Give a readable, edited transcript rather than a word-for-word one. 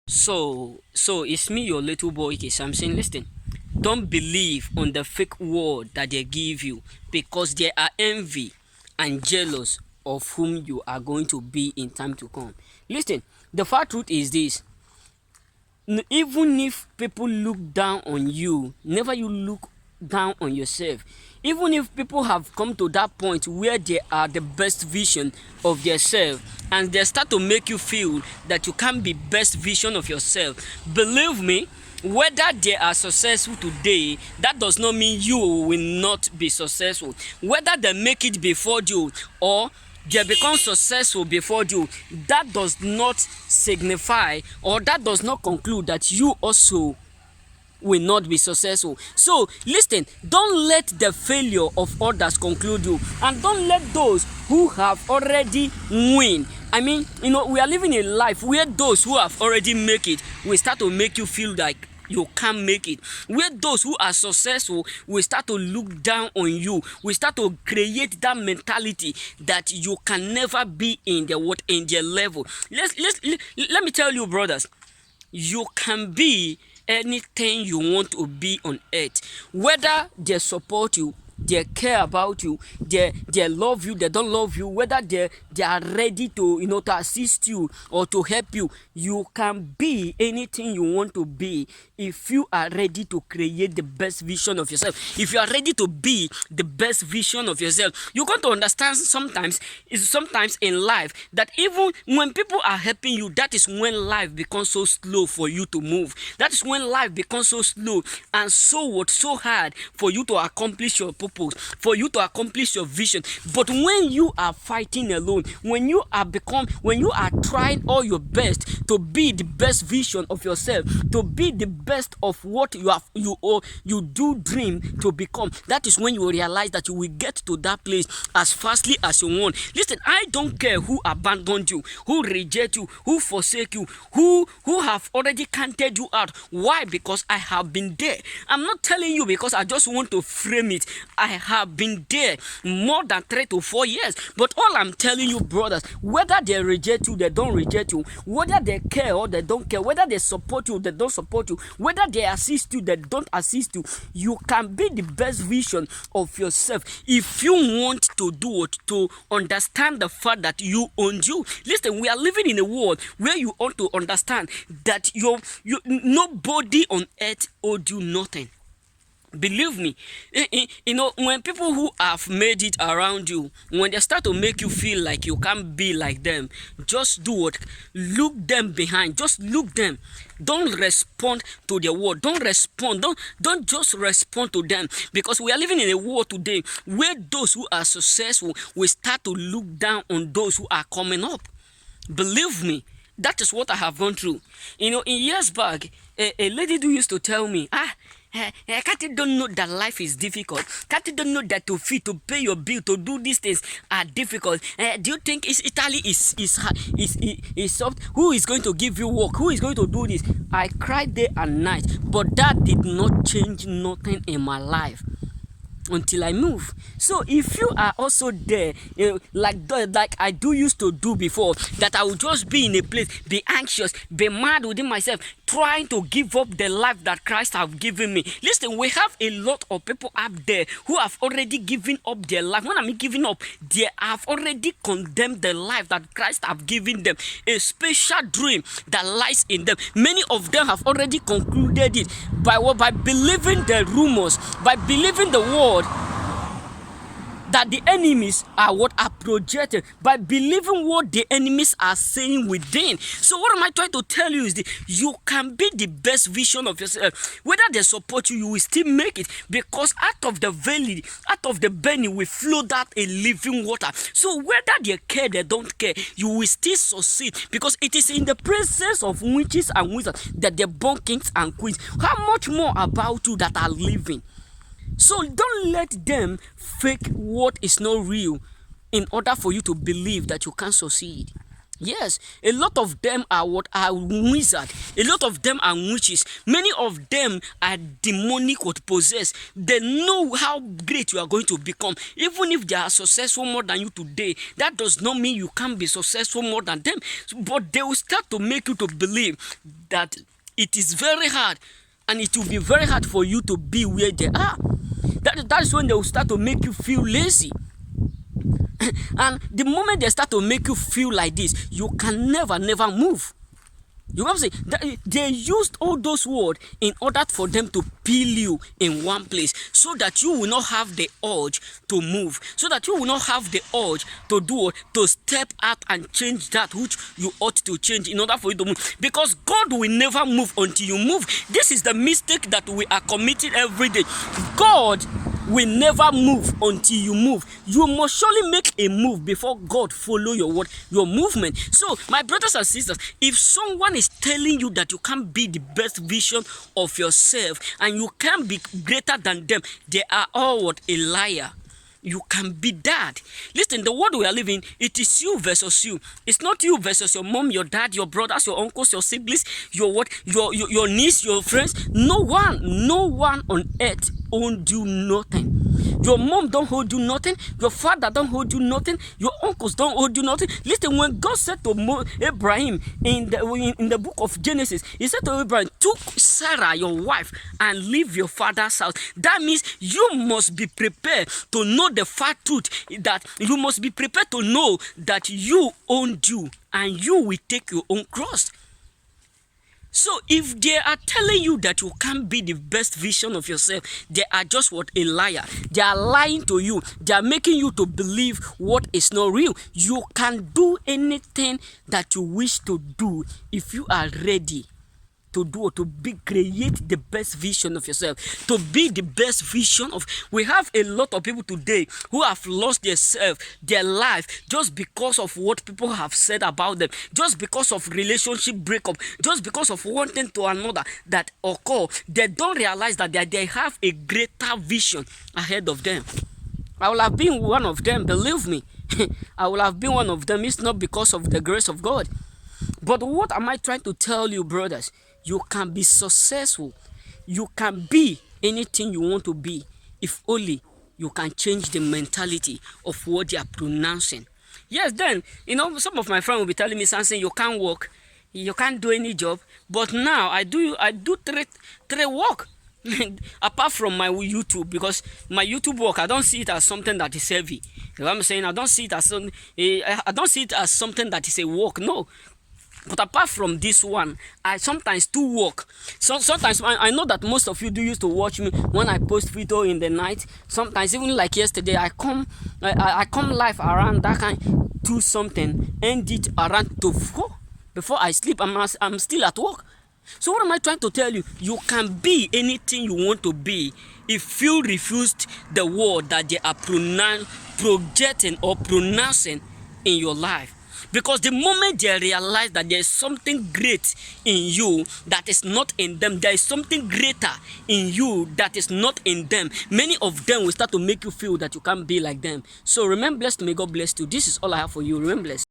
So it's me, your little boy, K. Samson. Listen, don't believe on the fake word that they give you because they are envy and jealous of whom you are going to be in time to come. Listen, the far truth is this: even if people look down on you, never you look down on yourself. Even if people have come to that point where they are the best vision of themselves and they start to make you feel that you can't be best vision of yourself, believe me, whether they are successful today, that does not mean you will not be successful. Whether they make it before you or they become successful before you, that does not signify or that does not conclude that you also will not be successful. So listen, don't let the failure of others conclude you, and don't let those who have already win. I mean, we are living a life where those who have already make it will start to make you feel like you can't make it. Where those who are successful will start to look down on you. We start to create that mentality that you can never be in their level. Let me tell you, brothers, you can be anything you want to be on earth. Whether they support you, they care about you, they love you, they don't love you, whether they are ready to to assist you or to help you, you can be anything you want to be if you are ready to create the best vision of yourself. If you are ready to be the best vision of yourself, you're going to understand sometimes in life that even when people are helping you, that is when life becomes so slow for you to move. That is when life becomes so slow and so hard for you to accomplish your purpose, for you to accomplish your vision. But when you are fighting alone, when you are trying all your best to be the best vision of yourself, to be the best of what you do dream to become, that is when you will realize that you will get to that place as fastly as you want. Listen, I don't care who abandoned you, who reject you, who forsake you, who have already counted you out. Why? Because I have been there. I'm not telling you because I just want to frame it. I have been there more than 3 to 4 years. But all I'm telling you, brothers, whether they reject you, they don't reject you, whether they care or they don't care, whether they support you, they don't support you, whether they assist you, they don't assist you, you can be the best vision of yourself if you want to do it, to understand the fact that you own you. Listen, we are living in a world where you ought to understand that nobody on earth owed you nothing. Believe me, when people who have made it around you, when they start to make you feel like you can't be like them, just do what? Look them behind. Just look them. Don't respond to their word. Don't respond. Don't just respond to them, because we are living in a world today where those who are successful will start to look down on those who are coming up. Believe me, that is what I have gone through. In years back, a lady who used to tell me, Kathy don't know that life is difficult. Kathy don't know that to feed, to pay your bill, to do these things are difficult. Do you think Italy is soft? Who is going to give you work? Who is going to do this? I cried day and night, but that did not change nothing in my life until I move. So if you are also there, like I do used to do before, that I would just be in a place, be anxious, be mad within myself, trying to give up the life that Christ have given me. Listen, we have a lot of people up there who have already given up their life. When I mean giving up, they have already condemned the life that Christ have given them, a special dream that lies in them. Many of them have already concluded it by believing the rumors, by believing the word that the enemies are projected, by believing what the enemies are saying within. So what am I trying to tell you is that you can be the best vision of yourself. Whether they support you, you will still make it, because out of the valley, out of the belly will flow that a living water. So whether they care, they don't care, you will still succeed, because it is in the presence of witches and wizards that they born kings and queens. How much more about you that are living? So don't let them fake what is not real in order for you to believe that you can succeed. Yes, a lot of them are what are wizards. A lot of them are witches. Many of them are demonic what possessed. They know how great you are going to become. Even if they are successful more than you today, that does not mean you can't be successful more than them. But they will start to make you to believe that it is very hard, and it will be very hard for you to be where they are. That's when they will start to make you feel lazy. And the moment they start to make you feel like this, you can never move. You know what I'm saying? They used all those words in order for them to peel you in one place, so that you will not have the urge to move, so that you will not have the urge to do what? To step out and change that which you ought to change in order for you to move. Because God will never move until you move. This is the mistake that we are committing every day. God will never move until you move. You must surely make a move before God follow your word, your movement. So, my brothers and sisters, if someone is telling you that you can't be the best vision of yourself and you can't be greater than them, they are all what? A liar. You can be that. Listen, the world we are living, it is you versus you. It's not you versus your mom, your dad, your brothers, your uncles, your siblings, your what, your niece, your friends. No one on earth owns you nothing. Your mom don't hold you nothing. Your father don't hold you nothing. Your uncles don't hold you nothing. Listen, when God said to Abraham in the book of Genesis, he said to Abraham, "Took Sarah, your wife, and leave your father's house." That means you must be prepared to know the fat truth, that you must be prepared to know that you owned you and you will take your own cross. So if they are telling you that you can't be the best vision of yourself, they are just what? A liar. They are lying to you. They are making you to believe what is not real. You can do anything that you wish to do if you are ready to do or to create the best vision of yourself, to be the best vision of. We have a lot of people today who have lost their life, just because of what people have said about them, just because of relationship breakup, just because of one thing to another that occur. They don't realize that they have a greater vision ahead of them. I will have been one of them, believe me. I will have been one of them. It's not because of the grace of God. But what am I trying to tell you, brothers? You can be successful. You can be anything you want to be, if only you can change the mentality of what they are pronouncing. Yes, then, some of my friends will be telling me something, you can't work, you can't do any job. But now I do three work. Apart from my YouTube, because my YouTube work, I don't see it as something that is heavy. You know what I'm saying? I don't see it as something that is a work. No. But apart from this one, I sometimes do work. Sometimes I know that most of you do used to watch me when I post video in the night. Sometimes even like yesterday, I come live around that kind, do something, end it around 2 4 before I sleep. I'm still at work. So what am I trying to tell you? You can be anything you want to be if you refused the word that they are projecting or pronouncing in your life. Because the moment they realize that there is something great in you that is not in them, there is something greater in you that is not in them, many of them will start to make you feel that you can't be like them. So remain blessed. May God bless you. This is all I have for you. Remain blessed.